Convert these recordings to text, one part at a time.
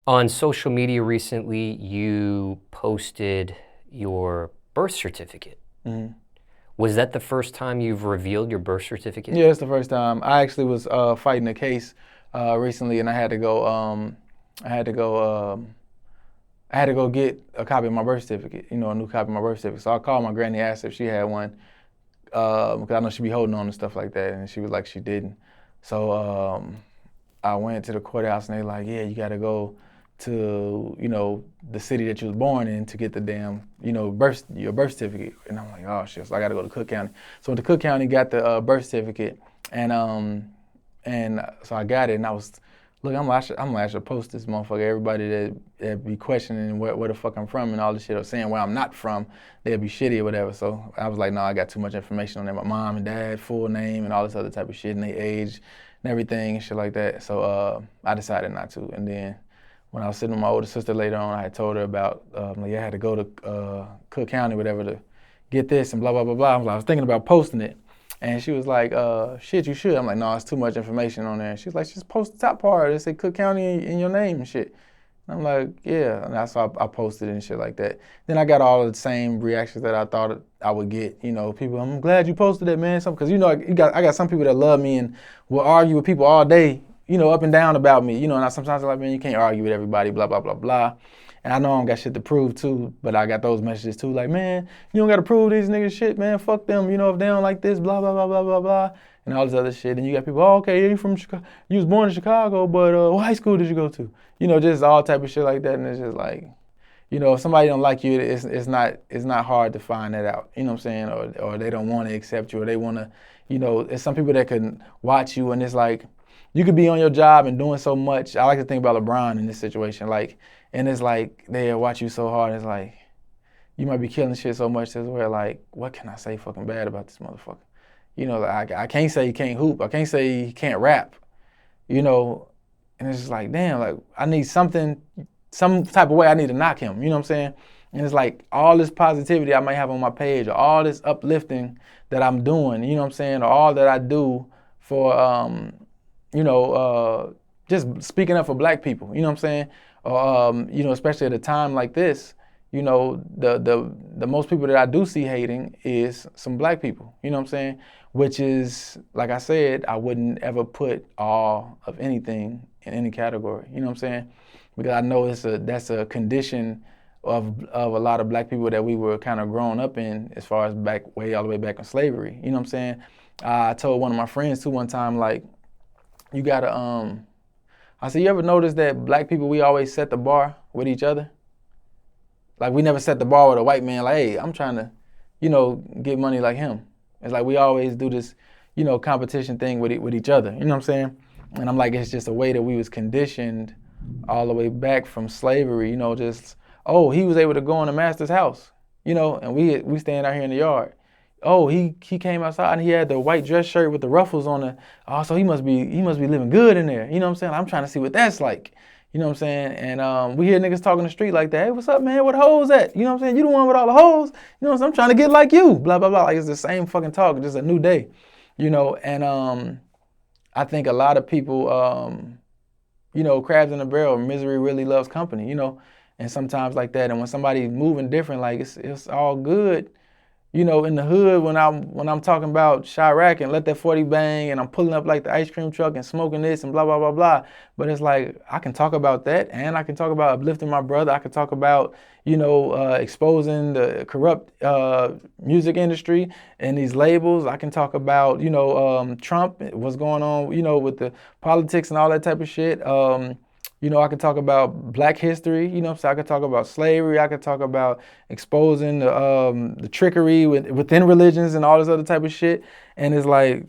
On social media recently, you posted your birth certificate. Mm-hmm. Was that the first time you've revealed your birth certificate? Yeah, it's the first time. I actually was fighting a case recently, and I had to go. I had to go. I had to go get a copy of my birth certificate. You know, a new copy of my birth certificate. So I called my granny, asked if she had one, because I know she'd be holding on and stuff like that, and she was like she didn't. So I went to the courthouse, and they like, yeah, you got to go to, you know, the city that you was born in to get the damn, you know, your birth certificate. And I'm like, oh shit, so I got to go to Cook County. So went to Cook County, got the birth certificate, and so I got it, and I was, look, I'm gonna actually post this motherfucker. Everybody that be questioning where the fuck I'm from and all this shit, or saying where I'm not from, they'll be shitty or whatever. So I was like, no, I got too much information on there. My mom and dad, full name, and all this other type of shit, and their age and everything and shit like that. So I decided not to. And then when I was sitting with my older sister later on, I had told her about, like, I had to go to Cook County, whatever, to get this and blah, blah, blah, blah. I was thinking about posting it. And she was like, shit, you should. I'm like, no, it's too much information on there. And she was like, just post the top part. It said Cook County in your name and shit. And I'm like, yeah. And that's why I posted it and shit like that. Then I got all of the same reactions that I thought I would get. You know, people, I'm glad you posted it, man. Because, you know, I got some people that love me and will argue with people all day, you know, up and down about me. You know, and sometimes I'm like, man, you can't argue with everybody, blah, blah, blah, blah. And I know I don't got shit to prove too, but I got those messages too, like, man, you don't got to prove these niggas shit, man, fuck them, you know, if they don't like this, blah, blah, blah, blah, blah, blah, and all this other shit. And you got people, oh, okay, yeah, you from Chicago, you was born in Chicago, but what high school did you go to? You know, just all type of shit like that, and it's just like, you know, if somebody don't like you, it's not hard to find that out, you know what I'm saying, or they don't want to accept you, or they want to, you know, it's some people that can watch you, and it's like, you could be on your job and doing so much. I like to think about LeBron in this situation, like, and it's like they watch you so hard. It's like you might be killing shit so much to where like, what can I say fucking bad about this motherfucker? You know, like, I can't say he can't hoop. I can't say he can't rap. You know, and it's just like, damn, like I need something, some type of way I need to knock him. You know what I'm saying? And it's like all this positivity I might have on my page, or all this uplifting that I'm doing. You know what I'm saying? Or all that I do for you know, just speaking up for black people, you know what I'm saying? You know, especially at a time like this, you know, the most people that I do see hating is some black people, you know what I'm saying? Which is, like I said, I wouldn't ever put all of anything in any category, you know what I'm saying? Because I know that's a condition of a lot of black people that we were kind of growing up in, as far as all the way back in slavery, you know what I'm saying? I told one of my friends too one time, like, you gotta, I said, you ever notice that black people, we always set the bar with each other? Like, we never set the bar with a white man, like, hey, I'm trying to, you know, get money like him. It's like we always do this, you know, competition thing with each other, you know what I'm saying? And I'm like, it's just a way that we was conditioned all the way back from slavery, you know, just, oh, he was able to go in a master's house, you know, and we stand out here in the yard. Oh, he came outside and he had the white dress shirt with the ruffles on it. Oh, so he must be living good in there. You know what I'm saying? I'm trying to see what that's like. You know what I'm saying? And we hear niggas talking the street like that. Hey, what's up, man? Where the hoes at? You know what I'm saying? You the one with all the hoes. You know what I'm saying? I'm trying to get like you. Blah, blah, blah. Like, it's the same fucking talk, just a new day. You know, and I think a lot of people, you know, crabs in a barrel, misery really loves company, you know, and sometimes like that. And when somebody's moving different, like it's all good. You know, in the hood, when I'm talking about Chirac and let that 40 bang, and I'm pulling up like the ice cream truck and smoking this and blah, blah, blah, blah. But it's like, I can talk about that, and I can talk about uplifting my brother. I can talk about, you know, exposing the corrupt music industry and these labels. I can talk about, you know, Trump, what's going on, you know, with the politics and all that type of shit. You know, I could talk about black history, you know, so I could talk about slavery. I could talk about exposing the trickery within religions and all this other type of shit. And it's like,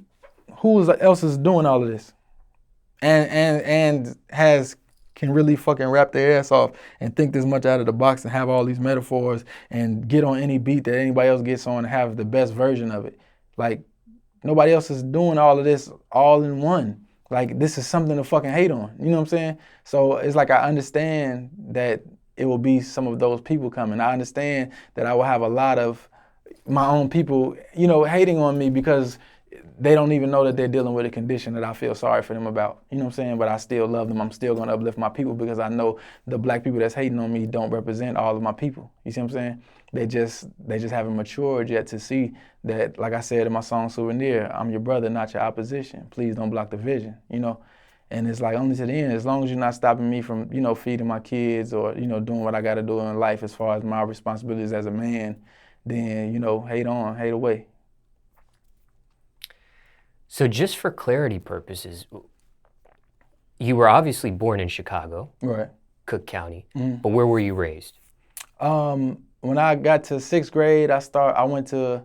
who else is doing all of this? And can really fucking rap their ass off and think this much out of the box and have all these metaphors and get on any beat that anybody else gets on and have the best version of it. Like, nobody else is doing all of this all in one. Like, this is something to fucking hate on. You know what I'm saying? So it's like, I understand that it will be some of those people coming. I understand that I will have a lot of my own people, you know, hating on me because they don't even know that they're dealing with a condition that I feel sorry for them about. You know what I'm saying? But I still love them. I'm still gonna uplift my people because I know the black people that's hating on me don't represent all of my people. You see what I'm saying? They just haven't matured yet to see that, like I said in my song Souvenir, I'm your brother, not your opposition. Please don't block the vision, you know? And it's like only to the end, as long as you're not stopping me from, you know, feeding my kids or, you know, doing what I gotta do in life as far as my responsibilities as a man, then, you know, hate on, hate away. So just for clarity purposes, you were obviously born in Chicago, Right. Cook County, but where were you raised? When I got to 6th grade, I went to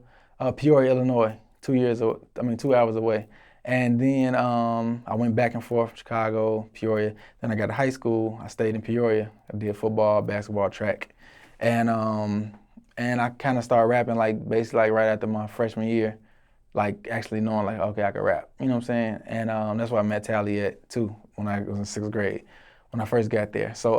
Peoria, Illinois, 2 hours away. And then I went back and forth from Chicago, Peoria. Then I got to high school. I stayed in Peoria. I did football, basketball, track. And I kind of started rapping like basically like right after my freshman year, like actually knowing like, okay, I could rap. You know what I'm saying? And that's where I met Tally at too when I was in 6th grade, when I first got there. So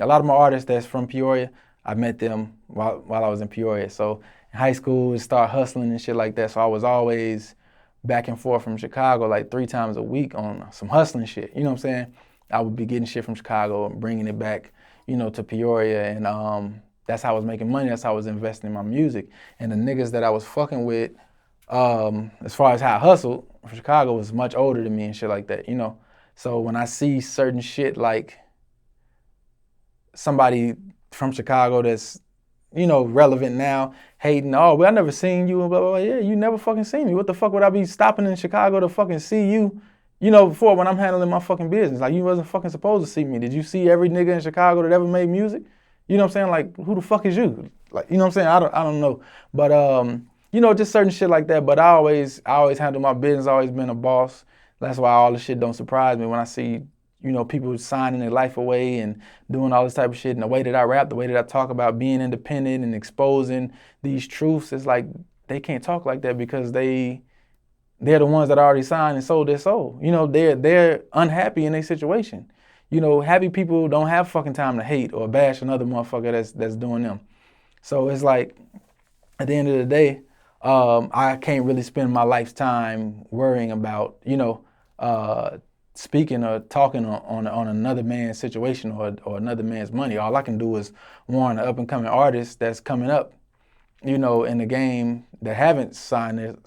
a lot of my artists that's from Peoria, I met them while I was in Peoria. So in high school, start hustling and shit like that. So I was always back and forth from Chicago like 3 times a week on some hustling shit. You know what I'm saying? I would be getting shit from Chicago and bringing it back, you know, to Peoria. And that's how I was making money. That's how I was investing in my music. And the niggas that I was fucking with, as far as how I hustled from Chicago, was much older than me and shit like that, you know? So when I see certain shit like somebody from Chicago that's, you know, relevant now, hating, oh, well, I never seen you, and blah, blah, blah. Yeah, you never fucking seen me. What the fuck would I be stopping in Chicago to fucking see you, you know, before when I'm handling my fucking business? Like, you wasn't fucking supposed to see me. Did you see every nigga in Chicago that ever made music? You know what I'm saying? Like, who the fuck is you? Like, you know what I'm saying? I don't know. But, you know, just certain shit like that. But I always handle my business, always been a boss. That's why all this shit don't surprise me when I see, you know, people signing their life away and doing all this type of shit. And the way that I rap, the way that I talk about being independent and exposing these truths, it's like they can't talk like that because they're the ones that already signed and sold their soul. You know, they're unhappy in their situation. You know, happy people don't have fucking time to hate or bash another motherfucker that's doing them. So it's like, at the end of the day, I can't really spend my lifetime worrying about, you know, speaking or talking on another man's situation or another man's money. All I can do is warn an up-and-coming artist that's coming up, you know, in the game that haven't signed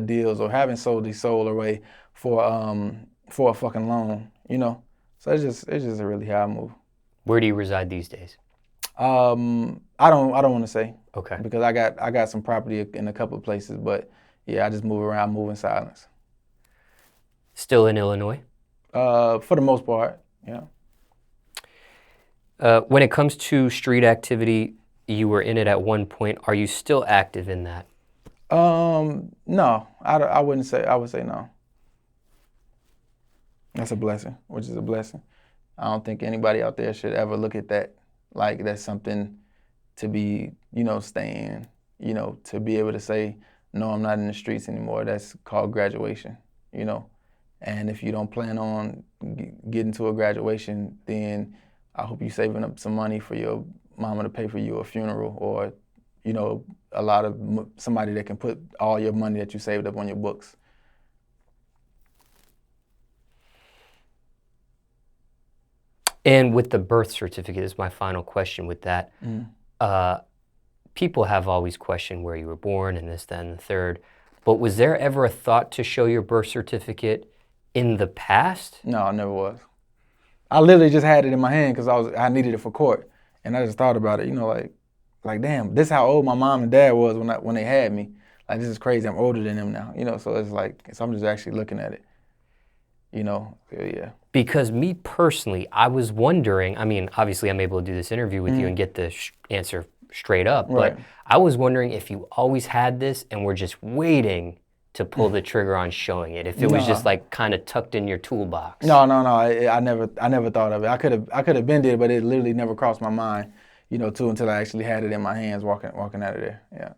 deals or haven't sold their soul away for a fucking loan, you know. So it's just really how I move. Where do you reside these days? I don't want to say. Okay. Because I got some property in a couple of places, but yeah, I just move around, move in silence. Still in Illinois? For the most part, yeah. When it comes to street activity, you were in it at one point. Are you still active in that? No, I wouldn't say. I would say no. That's a blessing, which is a blessing. I don't think anybody out there should ever look at that like that's something to be, you know, staying, you know, to be able to say, no, I'm not in the streets anymore. That's called graduation, you know. And if you don't plan on getting to a graduation, then I hope you're saving up some money for your mama to pay for you a funeral or, you know, somebody that can put all your money that you saved up on your books. And with the birth certificate is my final question with that. People have always questioned where you were born and this, that, and the third. But was there ever a thought to show your birth certificate in the past? No, I never was. I literally just had it in my hand because I needed it for court. And I just thought about it, you know, like damn, this is how old my mom and dad was when they had me. Like, this is crazy. I'm older than them now, you know, so it's like, so I'm just actually looking at it, you know, yeah. Because me personally, I was wondering, I mean, obviously I'm able to do this interview with you and get the answer straight up, Right. but I was wondering if you always had this and were just waiting to pull the trigger on showing it, if it was just like kind of tucked in your toolbox. No, I never thought of it. I could have been there, but it literally never crossed my mind, you know, until I actually had it in my hands walking out of there, yeah.